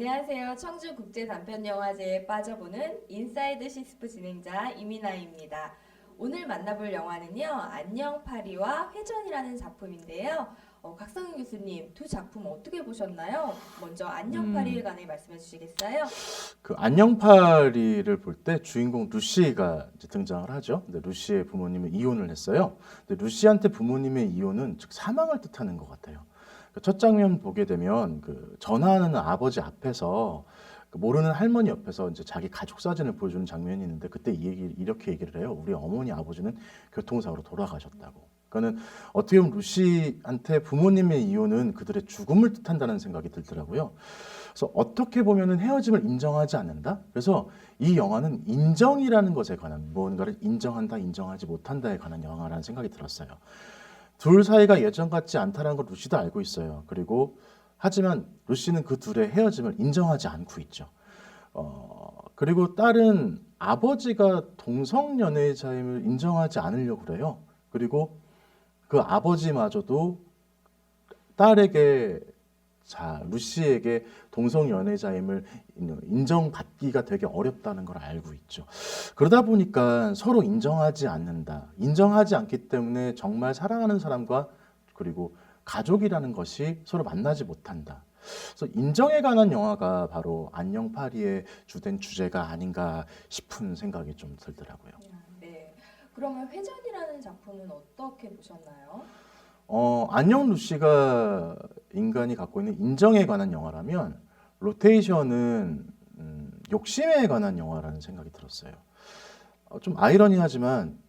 안녕하세요. 청주국제단편영화제에 빠져보는 인사이드 시스프 진행자 이민아입니다. 오늘 만나볼 영화는요. 안녕 파리와 회전이라는 작품인데요. 각성윤 교수님, 두 작품 어떻게 보셨나요? 먼저 안녕 파리에 관해 말씀해 주시겠어요? 그 안녕파리를 볼 때 주인공 루시가 이제 등장을 하죠. 근데 루시의 부모님은 이혼을 했어요. 근데 루시한테 부모님의 이혼은 즉 사망을 뜻하는 것 같아요. 그첫 장면 보게 되면 그 전화하는 아버지 앞에서 그 모르는 할머니 옆에서 이제 자기 가족 사진을 보여주는 장면이 있는데 그때 이렇게 얘기를 해요. 우리 어머니 아버지는 교통사고로 돌아가셨다고. 그러니까는 어떻게 보면 루시한테 부모님의 이혼은 그들의 죽음을 뜻한다는 생각이 들더라고요. 그래서 어떻게 보면은 헤어짐을 인정하지 않는다. 그래서 이 영화는 인정이라는 것에 관한 무언가를 인정한다, 인정하지 못한다에 관한 영화라는 생각이 들었어요. 둘 사이가 예전 같지 않다는 걸 루시도 알고 있어요. 그리고 하지만 루시는 그 둘의 헤어짐을 인정하지 않고 있죠. 그리고 딸은 아버지가 동성 연애자임을 인정하지 않으려고 그래요. 그리고 그 아버지마저도 딸에게 루시에게 동성 연애자임을 인정받기가 되게 어렵다는 걸 알고 있죠. 그러다 보니까 서로 인정하지 않는다. 인정하지 않기 때문에 정말 사랑하는 사람과 그리고 가족이라는 것이 서로 만나지 못한다. 그래서 인정에 관한 영화가 바로 안녕 파리의 주된 주제가 아닌가 싶은 생각이 좀 들더라고요. 네. 그러면 회전이라는 작품은 어떻게 보셨나요? 안녕 루시가 인간이 갖고 있는 인정에 관한 영화라면 로테이션은 욕심에 관한 영화라는 생각이 들었어요. 좀 아이러니하지만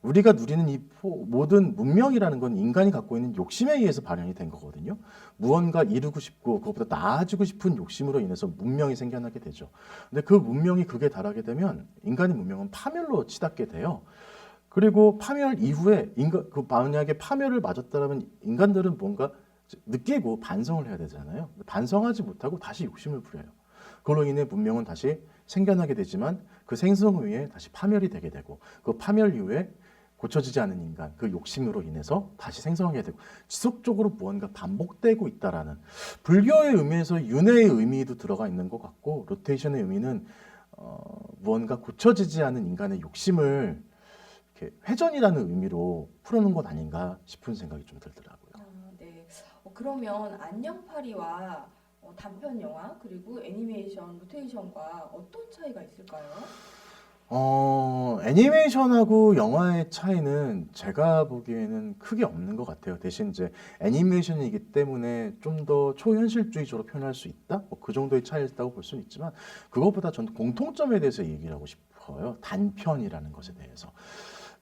우리가 누리는 이 모든 문명이라는 건 인간이 갖고 있는 욕심에 의해서 발현이 된 거거든요. 무언가 이루고 싶고 그것보다 나아지고 싶은 욕심으로 인해서 문명이 생겨나게 되죠. 근데 그 문명이 극에 달하게 되면 인간의 문명은 파멸로 치닫게 돼요. 그리고 파멸 이후에 만약에 파멸을 맞았다면 인간들은 뭔가 느끼고 반성을 해야 되잖아요. 반성하지 못하고 다시 욕심을 부려요. 그걸로 인해 문명은 다시 생겨나게 되지만 그 생성 후에 다시 파멸이 되게 되고 그 파멸 이후에 고쳐지지 않은 인간 그 욕심으로 인해서 다시 생성하게 되고 지속적으로 무언가 반복되고 있다라는 불교의 의미에서 윤회의 의미도 들어가 있는 것 같고 로테이션의 의미는 무언가 고쳐지지 않은 인간의 욕심을 이렇게 회전이라는 의미로 풀어놓은 것 아닌가 싶은 생각이 좀 들더라고요. 네. 그러면 안녕 파리와 단편 영화 그리고 애니메이션, 로테이션과 어떤 차이가 있을까요? 애니메이션하고 영화의 차이는 제가 보기에는 크게 없는 것 같아요. 대신 이제 애니메이션이기 때문에 좀 더 초현실주의적으로 표현할 수 있다? 뭐 그 정도의 차이가 있다고 볼 수는 있지만 그것보다 저는 공통점에 대해서 얘기를 하고 싶어요. 단편이라는 것에 대해서.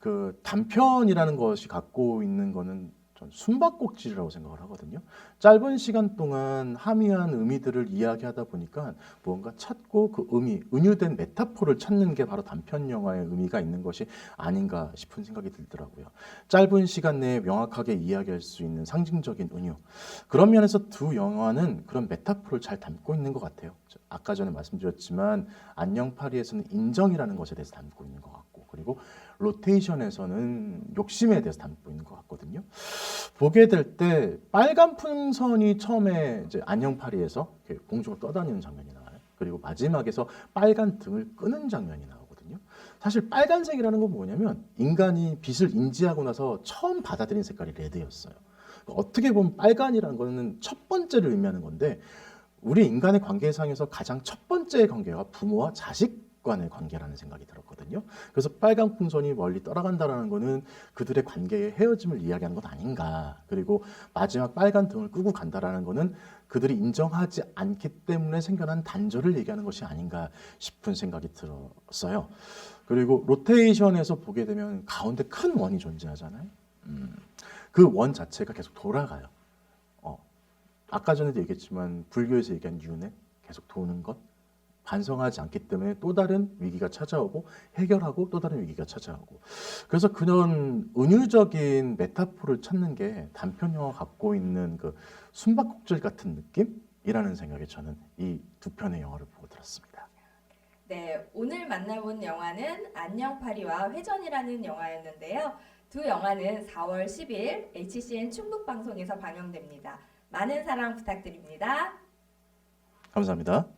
그 단편이라는 것이 갖고 있는 거는 전 숨바꼭질이라고 생각을 하거든요. 짧은 시간 동안 함의한 의미들을 이야기하다 보니까 무언가 찾고 그 의미, 은유된 메타포를 찾는 게 바로 단편 영화의 의미가 있는 것이 아닌가 싶은 생각이 들더라고요. 짧은 시간 내에 명확하게 이야기할 수 있는 상징적인 은유. 그런 면에서 두 영화는 그런 메타포를 잘 담고 있는 것 같아요. 아까 전에 말씀드렸지만 안녕 파리에서는 인정이라는 것에 대해서 담고 있는 것 같고 그리고 로테이션에서는 욕심에 대해서 담고 있는 것 같거든요. 보게 될 때 빨간 풍선이 처음에 이제 안녕 파리에서 이렇게 공중을 떠다니는 장면이 나와요. 그리고 마지막에서 빨간 등을 끄는 장면이 나오거든요. 사실 빨간색이라는 건 뭐냐면 인간이 빛을 인지하고 나서 처음 받아들인 색깔이 레드였어요. 어떻게 보면 빨간이라는 거는 첫 번째를 의미하는 건데 우리 인간의 관계상에서 가장 첫 번째 관계가 부모와 자식 간의 관계라는 생각이 들었거든요. 그래서 빨간 풍선이 멀리 떠나간다라는 거는 그들의 관계의 헤어짐을 이야기하는 것 아닌가. 그리고 마지막 빨간 등을 끄고 간다라는 거는 그들이 인정하지 않기 때문에 생겨난 단절을 얘기하는 것이 아닌가 싶은 생각이 들었어요. 그리고 로테이션에서 보게 되면 가운데 큰 원이 존재하잖아요. 그 원 자체가 계속 돌아가요. 어, 아까 전에도 얘기했지만 불교에서 얘기한 윤회 계속 도는 것 반성하지 않기 때문에 또 다른 위기가 찾아오고 해결하고 또 다른 위기가 찾아오고 그래서 그런 은유적인 메타포를 찾는 게 단편 영화 갖고 있는 그 숨바꼭질 같은 느낌이라는 생각에 저는 이 두 편의 영화를 보고 들었습니다. 네, 오늘 만나본 영화는 안녕 파리와 회전이라는 영화였는데요. 두 영화는 4월 10일 HCN 충북방송에서 방영됩니다. 많은 사랑 부탁드립니다. 감사합니다.